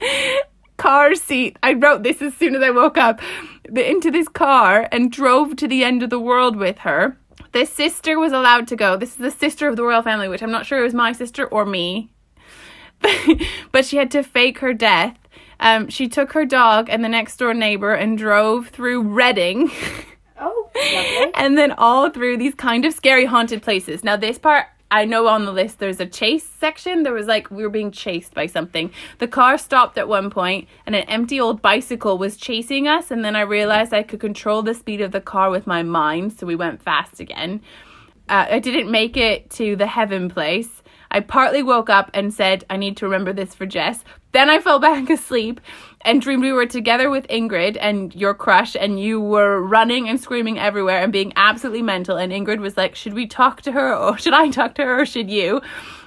car seat. I wrote this as soon as I woke up. Into this car and drove to the end of the world with her. This sister was allowed to go. This is the sister of the royal family, which I'm not sure was my sister or me. But she had to fake her death. She took her dog and the next door neighbour and drove through Reading. Oh, lovely. And then all through these kind of scary haunted places. Now, this part, I know on the list there's a chase section. There was we were being chased by something. The car stopped at one point and an empty old bicycle was chasing us. And then I realised I could control the speed of the car with my mind. So we went fast again. I didn't make it to the heaven place. I partly woke up and said, I need to remember this for Jess. Then I fell back asleep and dreamed we were together with Ingrid and your crush, and you were running and screaming everywhere and being absolutely mental. And Ingrid was like, should we talk to her, or should I talk to her, or should you?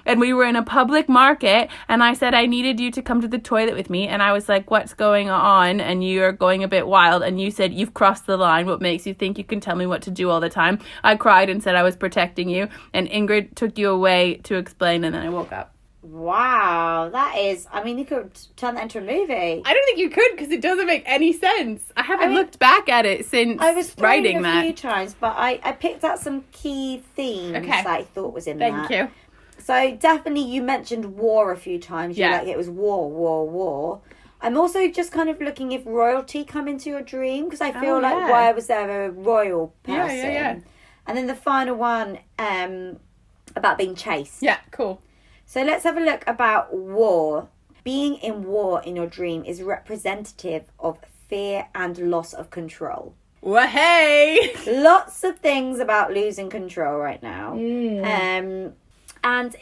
And we were in a public market, and I said I needed you to come to the toilet with me. And I was like, what's going on? And you're going a bit wild. And you said, you've crossed the line. What makes you think you can tell me what to do all the time? I cried and said I was protecting you. And Ingrid took you away to explain, and then I woke up. Wow, that is... I mean, you could turn that into a movie. I don't think you could, because it doesn't make any sense. I haven't looked back at it since I was writing that. a few times, but I picked out some key themes that I thought was in Thank you. So definitely you mentioned war a few times. Yeah. It was war. I'm also just kind of looking if royalty come into your dream, because I feel why was there a royal person? Yeah. And then the final one about being chased. Yeah, cool. So let's have a look about war. Being in war in your dream is representative of fear and loss of control. Well, hey! Lots of things about losing control right now. And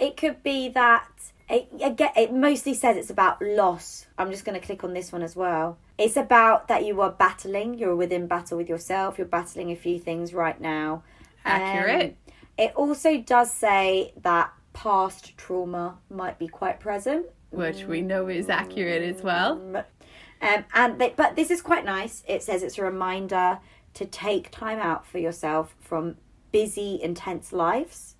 it could be that It mostly says it's about loss. I'm just going to click on this one as well. It's about that you are battling. You're within battle with yourself. You're battling a few things right now. Accurate. It also does say that past trauma might be quite present. Which we know is accurate as well. But this is quite nice. It says it's a reminder to take time out for yourself from busy, intense lives.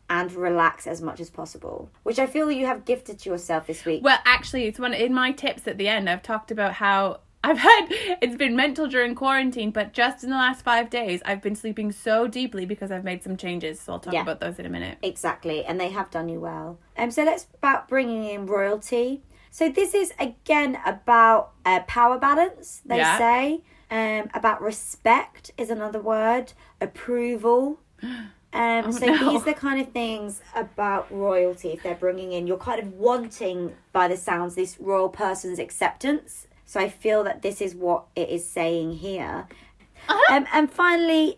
And relax as much as possible, which I feel you have gifted to yourself this week. Well, actually, it's one in my tips at the end. I've talked about how it's been mental during quarantine, but just in the last 5 days, I've been sleeping so deeply because I've made some changes. So I'll talk about those in a minute. Exactly, and they have done you well. So let's about bringing in royalty. So this is again about power balance. They say about respect is another word. Approval. These are the kind of things about royalty, if they're bringing in, you're kind of wanting, by the sounds, this royal person's acceptance. So I feel that this is what it is saying here. And finally,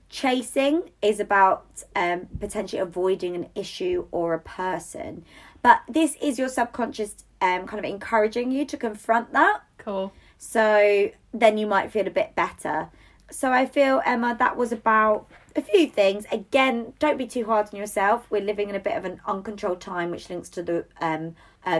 chasing is about potentially avoiding an issue or a person. But this is your subconscious kind of encouraging you to confront that. Cool. So then you might feel a bit better. So I feel, Emma, that was about a few things. Again, don't be too hard on yourself. We're living in a bit of an uncontrolled time, which links to the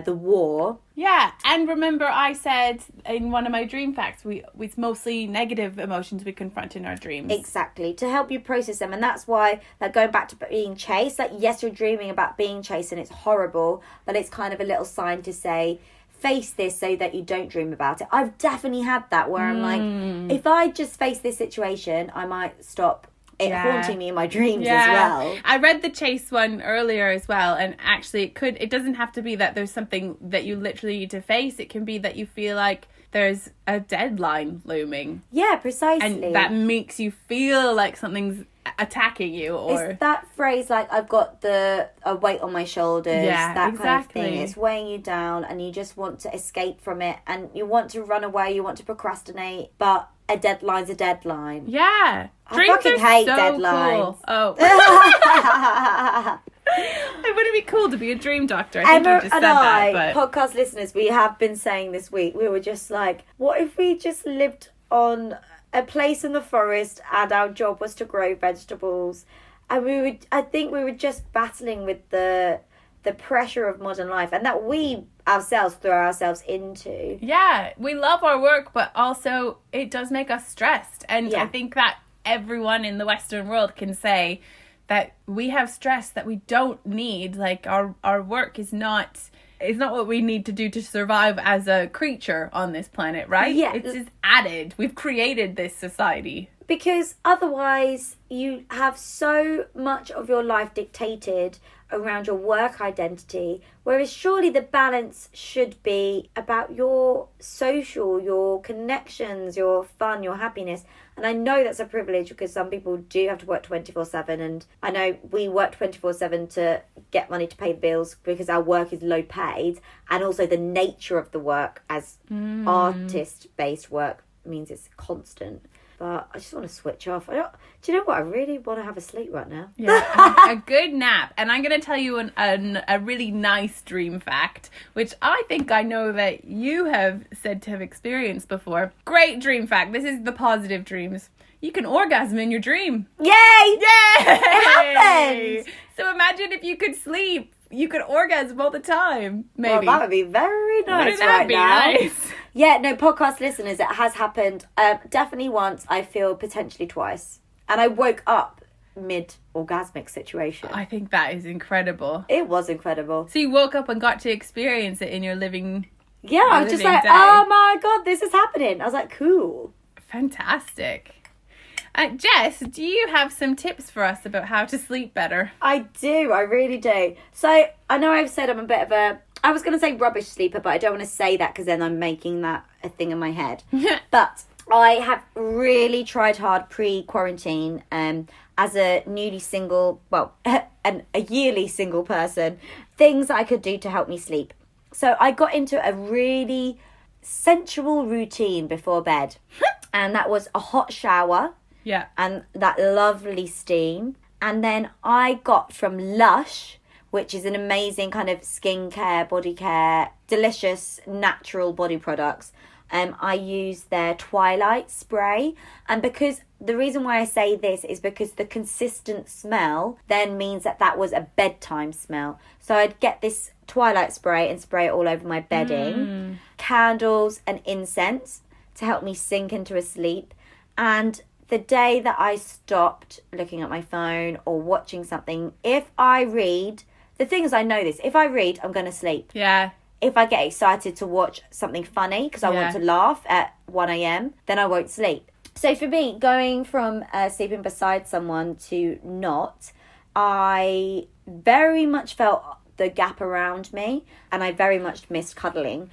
war. Yeah, and remember I said in one of my dream facts, it's mostly negative emotions we confront in our dreams. Exactly, to help you process them. And that's why, like, going back to being chased, like, yes, you're dreaming about being chased and it's horrible, but it's kind of a little sign to say, face this so that you don't dream about it. I've definitely had that where I'm like, if I just face this situation, I might stop it haunting me in my dreams as well. I read the chase one earlier as well, and actually it doesn't have to be that there's something that you literally need to face. It can be that you feel like there's a deadline looming. Yeah, precisely. And that makes you feel like something's attacking you, or it's that phrase like, I've got a weight on my shoulders, that kind of thing. It's weighing you down and you just want to escape from it, and you want to run away, you want to procrasticate, but a deadline's a deadline. Yeah. I fucking hate deadlines. Cool. Oh. Wouldn't it be cool to be a dream doctor? I think Emma you just and said I, that, but podcast listeners, we have been saying this week, we were just like, what if we just lived on a place in the forest and our job was to grow vegetables, and I think we were just battling with the pressure of modern life, and that we ourselves throw ourselves into. Yeah, we love our work, but also it does make us stressed, and I think that everyone in the Western world can say that we have stress that we don't need. Like, our work is not what we need to do to survive as a creature on this planet, right? Yeah. It's just added. We've created this society. Because otherwise you have so much of your life dictated around your work identity, whereas surely the balance should be about your social, your connections, your fun, your happiness. And I know that's a privilege because some people do have to work 24/7, and I know we work 24/7 to get money to pay the bills because our work is low paid, and also the nature of the work as artist-based work means it's constant. But I just want to switch off. Do you know what? I really want to have a sleep right now. Yeah, a good nap. And I'm going to tell you a really nice dream fact, which I think I know that you have said to have experienced before. Great dream fact. This is the positive dreams. You can orgasm in your dream. Yay! Yay! It happens! So imagine if you could sleep. You could orgasm all the time. Maybe. Well, that would be very nice right now. Nice? Yeah, no, podcast listeners, it has happened. Definitely once, I feel potentially twice. And I woke up mid-orgasmic situation. I think that is incredible. It was incredible. So you woke up and got to experience it in your living Yeah, I was just like, day. oh my God, this is happening. I was like, cool. Fantastic. Jess, do you have some tips for us about how to sleep better? I do, I really do. So, I know I've said I'm a bit of I was going to say rubbish sleeper, but I don't want to say that because then I'm making that a thing in my head. But I have really tried hard pre-quarantine as a newly single, well, a yearly single person, things I could do to help me sleep. So I got into a really sensual routine before bed. And that was a hot shower. Yeah. And that lovely steam. And then I got from Lush, which is an amazing kind of skincare, body care, delicious, natural body products. I use their Twilight spray, and because the reason why I say this is because the consistent smell then means that was a bedtime smell. So I'd get this Twilight spray and spray it all over my bedding, candles and incense to help me sink into a sleep. And the day that I stopped looking at my phone or watching something, if I read, the thing is I know this, if I read, I'm going to sleep. Yeah. If I get excited to watch something funny because I want to laugh at 1 a.m, then I won't sleep. So for me, going from sleeping beside someone to not, I very much felt the gap around me, and I very much missed cuddling.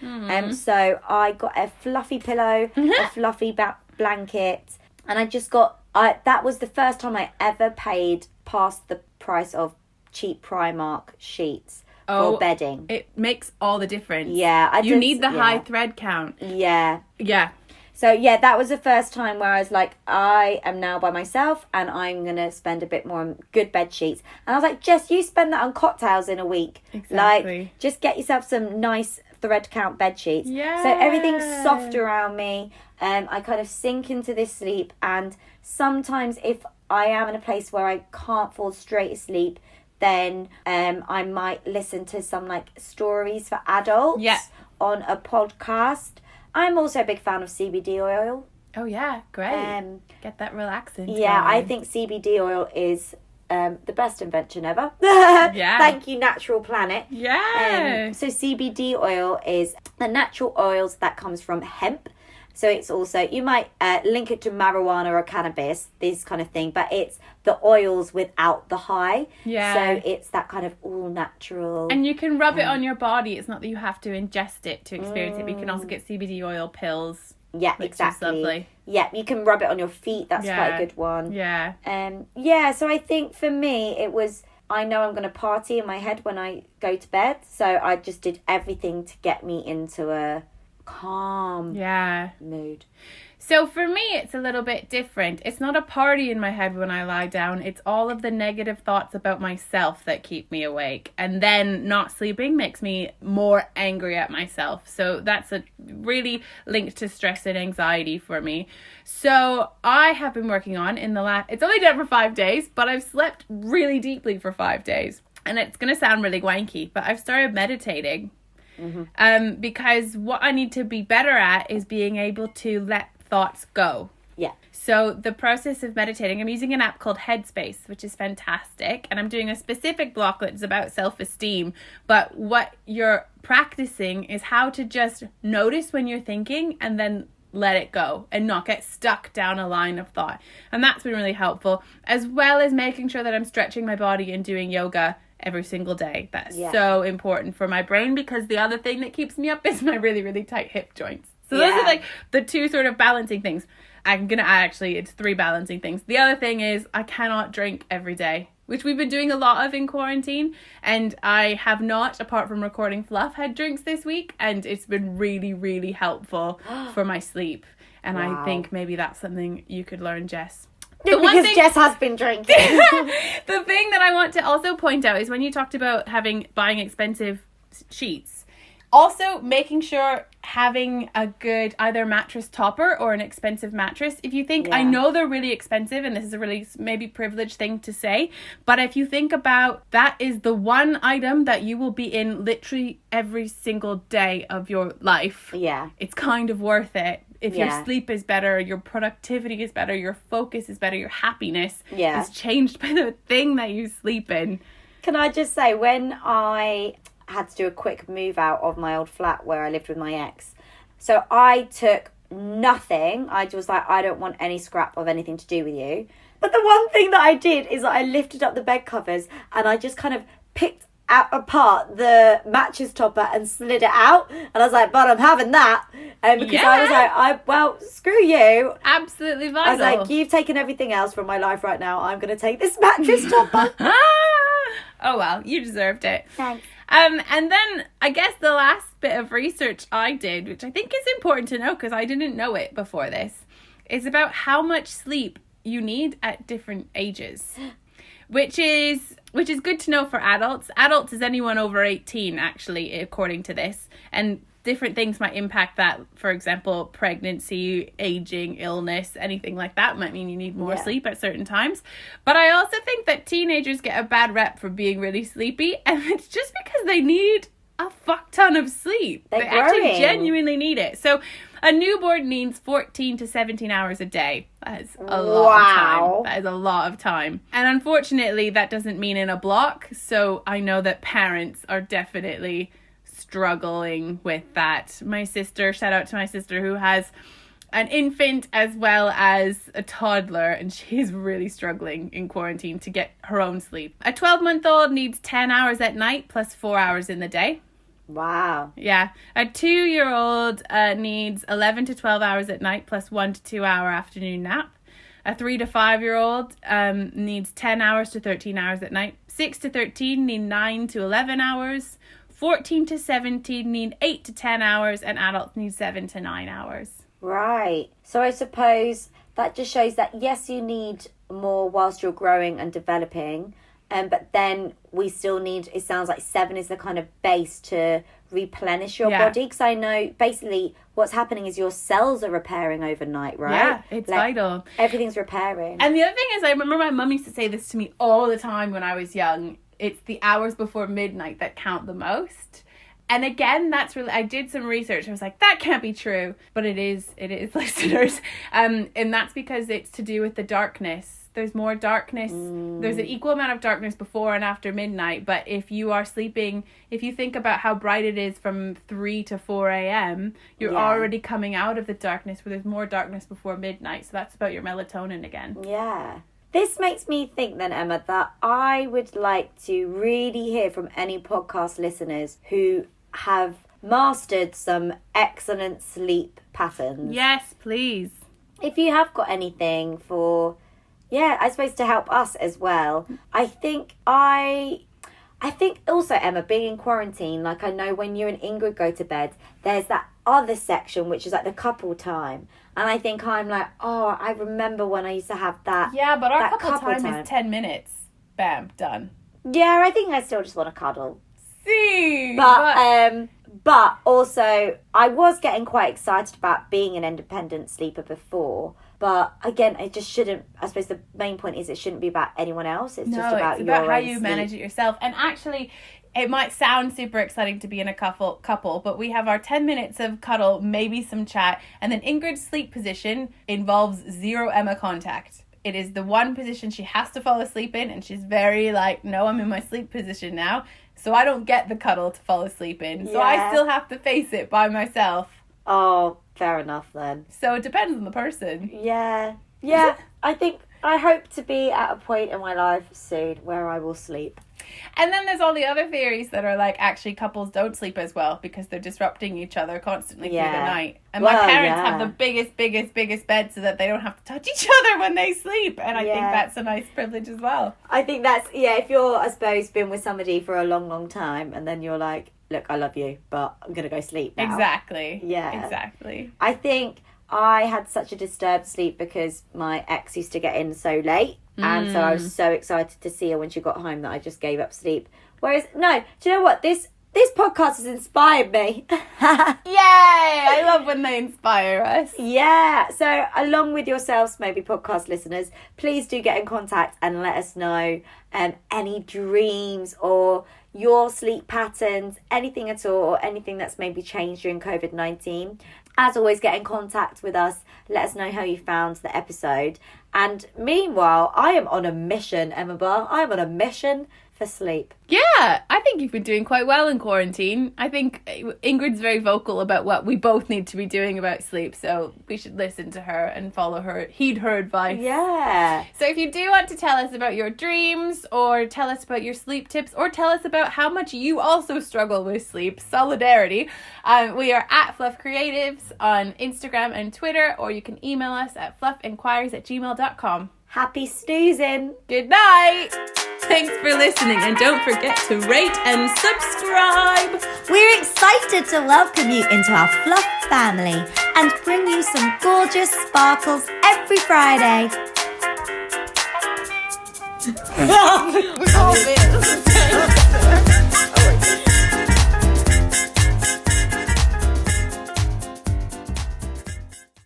So I got a fluffy pillow, a fluffy blanket, and I just got... that was the first time I ever paid past the price of cheap Primark sheets. For bedding. It makes all the difference. Yeah. You need the high thread count. Yeah. Yeah. So, yeah, that was the first time where I was like, I am now by myself and I'm going to spend a bit more on good bed sheets. And I was like, Jess, you spend that on cocktails in a week. Exactly. Like, just get yourself some nice thread count bed sheets. Yeah. So everything's soft around me. I kind of sink into this sleep. And sometimes if I am in a place where I can't fall straight asleep, then I might listen to some like stories for adults on a podcast. I'm also a big fan of CBD oil. Oh yeah, great. Get that relaxing. Yeah, I think CBD oil is the best invention ever. Thank you, Natural Planet. Yeah. So CBD oil is the natural oils that comes from hemp. So it's also, you might link it to marijuana or cannabis, this kind of thing, but it's the oils without the high. Yeah. So it's that kind of all natural. And you can rub it on your body. It's not that you have to ingest it to experience it, but you can also get CBD oil pills. Yeah, which exactly. is lovely. Yeah, you can rub it on your feet. That's quite a good one. Yeah. So I think for me, it was, I know I'm going to party in my head when I go to bed. So I just did everything to get me into a calm mood. So for me, it's a little bit different. It's not a party in my head when I lie down. It's all of the negative thoughts about myself that keep me awake. And then not sleeping makes me more angry at myself. So that's really linked to stress and anxiety for me. So I have been working on it's only done for 5 days, but I've slept really deeply for 5 days. And it's going to sound really wanky, but I've started meditating. Because what I need to be better at is being able to let thoughts go. Yeah. So the process of meditating, I'm using an app called Headspace, which is fantastic. And I'm doing a specific block that's about self-esteem. But what you're practicing is how to just notice when you're thinking and then let it go and not get stuck down a line of thought. And that's been really helpful, as well as making sure that I'm stretching my body and doing yoga every single day. That's so important for my brain, because the other thing that keeps me up is my really, really tight hip joints. So those are like the two sort of balancing things. I'm going to add, it's 3 balancing things. The other thing is I cannot drink every day, which we've been doing a lot of in quarantine. And I have not, apart from recording Fluff, had drinks this week. And it's been really, really helpful for my sleep. And I think maybe that's something you could learn, Jess. Because Jess has been drinking. The thing that I want to also point out is when you talked about buying expensive sheets, also making sure having a good either mattress topper or an expensive mattress. If you think, I know they're really expensive and this is a really maybe privileged thing to say, but if you think about that is the one item that you will be in literally every single day of your life. Yeah. It's kind of worth it. If your sleep is better, your productivity is better, your focus is better, your happiness is changed by the thing that you sleep in. Can I just say, when I had to do a quick move out of my old flat where I lived with my ex, so I took nothing. I was like, I don't want any scrap of anything to do with you. But the one thing that I did is that I lifted up the bed covers and I just kind of picked apart the mattress topper and slid it out, and I was like, but I'm having that, because I was like, well, screw you, absolutely vital. I was like, you've taken everything else from my life right now, I'm going to take this mattress topper. Oh well, you deserved it. Thanks. And then I guess the last bit of research I did, which I think is important to know because I didn't know it before this, is about how much sleep you need at different ages. which is good to know for adults. Adults is anyone over 18, actually, according to this. And different things might impact that. For example, pregnancy, aging, illness, anything like that might mean you need more sleep at certain times. But I also think that teenagers get a bad rep for being really sleepy, and it's just because they need a fuck ton of sleep. They actually genuinely need it. So a newborn needs 14 to 17 hours a day. That is a lot of time. That is a lot of time. And unfortunately, that doesn't mean in a block. So I know that parents are definitely struggling with that. My sister, shout out to my sister who has an infant as well as a toddler, and she's really struggling in quarantine to get her own sleep. A 12-month-old needs 10 hours at night plus 4 hours in the day. Wow. Yeah. A 2-year-old needs 11 to 12 hours at night plus 1 to 2 hour afternoon nap. A 3 to 5-year-old needs 10 hours to 13 hours at night. 6 to 13 need 9 to 11 hours. 14 to 17 need 8 to 10 hours, and adults need 7 to 9 hours. Right. So I suppose that just shows that, yes, you need more whilst you're growing and developing, but then we still need, it sounds like 7 is the kind of base to replenish your body. Because I know basically what's happening is your cells are repairing overnight, right? Yeah, it's vital. Everything's repairing. And the other thing is, I remember my mum used to say this to me all the time when I was young. It's the hours before midnight that count the most. And again, that's really, I did some research. I was like, that can't be true. But it is, listeners. And that's because it's to do with the darkness. There's more darkness. There's an equal amount of darkness before and after midnight. But if you are sleeping, if you think about how bright it is from 3 to 4 a.m., you're already coming out of the darkness where there's more darkness before midnight. So that's about your melatonin again. Yeah. This makes me think then, Emma, that I would like to really hear from any podcast listeners who have mastered some excellent sleep patterns. Yes, please. If you have got anything for, I suppose to help us as well. I think also, Emma, being in quarantine, like I know when you and Ingrid go to bed, there's that other section which is like the couple time. And I think I'm like, oh, I remember when I used to have that. Yeah, but our couple time is 10 minutes. Bam, done. Yeah, I think I still just want to cuddle. See? But also, I was getting quite excited about being an independent sleeper before. But again, it just shouldn't, I suppose the main point is it shouldn't be about anyone else. It's just about your own how you sleep. manage it yourself. And actually, it might sound super exciting to be in a couple, but we have our 10 minutes of cuddle, maybe some chat, and then Ingrid's sleep position involves zero Emma contact. It is the one position she has to fall asleep in, and she's very like, no, I'm in my sleep position now, so I don't get the cuddle to fall asleep in. So I still have to face it by myself. Oh, fair enough then. So it depends on the person. Yeah. I hope to be at a point in my life soon where I will sleep. And then there's all the other theories that are like, actually couples don't sleep as well because they're disrupting each other constantly through the night. And my parents have the biggest bed so that they don't have to touch each other when they sleep. And I think that's a nice privilege as well. I think that's, if you're, I suppose, been with somebody for a long time and then you're like, look, I love you, but I'm going to go sleep now. Exactly. Yeah. Exactly. I think I had such a disturbed sleep because my ex used to get in so late. And so I was so excited to see her when she got home that I just gave up sleep. Whereas, no, do you know what? This podcast has inspired me. Yay! I love when they inspire us. Yeah. So along with yourselves, maybe podcast listeners, please do get in contact and let us know any dreams or your sleep patterns, anything at all, or anything that's maybe changed during COVID-19. As always, get in contact with us. Let us know how you found the episode. And meanwhile, I am on a mission, Emma Barr. I am on a mission for sleep. Yeah, I think you've been doing quite well in quarantine. I think Ingrid's very vocal about what we both need to be doing about sleep, so we should listen to her and follow her, heed her advice. Yeah. So if you do want to tell us about your dreams, or tell us about your sleep tips, or tell us about how much you also struggle with sleep, solidarity, we are at Fluff Creatives on Instagram and Twitter, or you can email us at fluffinquiries@gmail.com. Happy snoozing. Good night. Thanks for listening, and don't forget to rate and subscribe. We're excited to welcome you into our Fluff family and bring you some gorgeous sparkles every Friday. We can't.